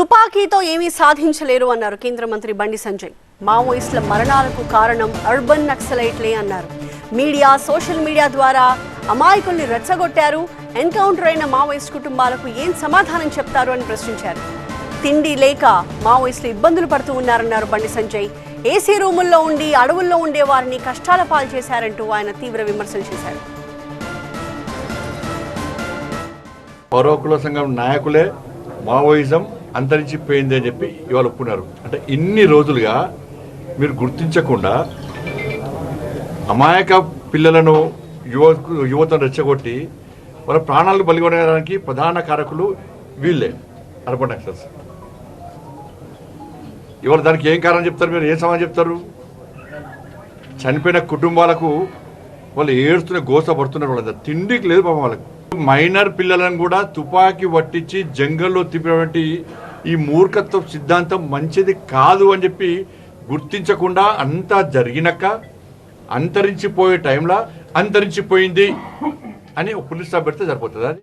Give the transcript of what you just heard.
తుపాకీతో ఏమీ సాధించలేరు అన్నారు కేంద్ర మంత్రి బండి సంజయ్. మావోయిస్టుల మరణాలకు కారణం అర్బన్ నక్సలైట్లే అన్నారు. మీడియా, సోషల్ మీడియా ద్వారా అమాయకుల్ని రెచ్చగొట్టారు. ఎన్కౌంటర్ అయిన మావోయిస్ట్ కుటుంబాలకు ఏం సమాధానం చెప్తారు అని ప్రశ్నించారు. తిండి లేక మావోయిస్టులు ఇబ్బందులు పడుతూ ఉన్నారన్నారు బండి సంజయ్. ఏసీ రూముల్లో ఉండి అడవుల్లో ఉండే వారిని కష్టాల పాలు చేశారంటూ ఆయన తీవ్ర విమర్శలు చేశారు. పౌరకుల సంఘం నాయకులే మావోయిజం అంతరించిపోయింది అని చెప్పి ఇవాళ ఒప్పుకున్నారు. అంటే ఇన్ని రోజులుగా మీరు గుర్తించకుండా అమాయక పిల్లలను యువతను రెచ్చగొట్టి వాళ్ళ ప్రాణాలను బలిగొనడానికి ప్రధాన కారకులు వీళ్ళే, అర్బన్ నక్సల్స్. ఇవాళ దానికి ఏం కారణం చెప్తారు? మీరు ఏం సమాధానం చెప్తారు? చనిపోయిన కుటుంబాలకు వాళ్ళు ఏడుస్తున్న గోస పడుతున్నారు. వాళ్ళ తిండికి లేదు పాపం వాళ్ళకు. మైనర్ పిల్లలను కూడా తుపాకీ పట్టించి జంగల్లో తిప్పినటువంటి ఈ మూర్ఖత్వ సిద్ధాంతం మంచిది కాదు అని చెప్పి గుర్తించకుండా అంతా జరిగినాక అంతరించిపోయే టైంలో అంతరించిపోయింది అని పులిస్ పెడితే సరిపోతుంది. అది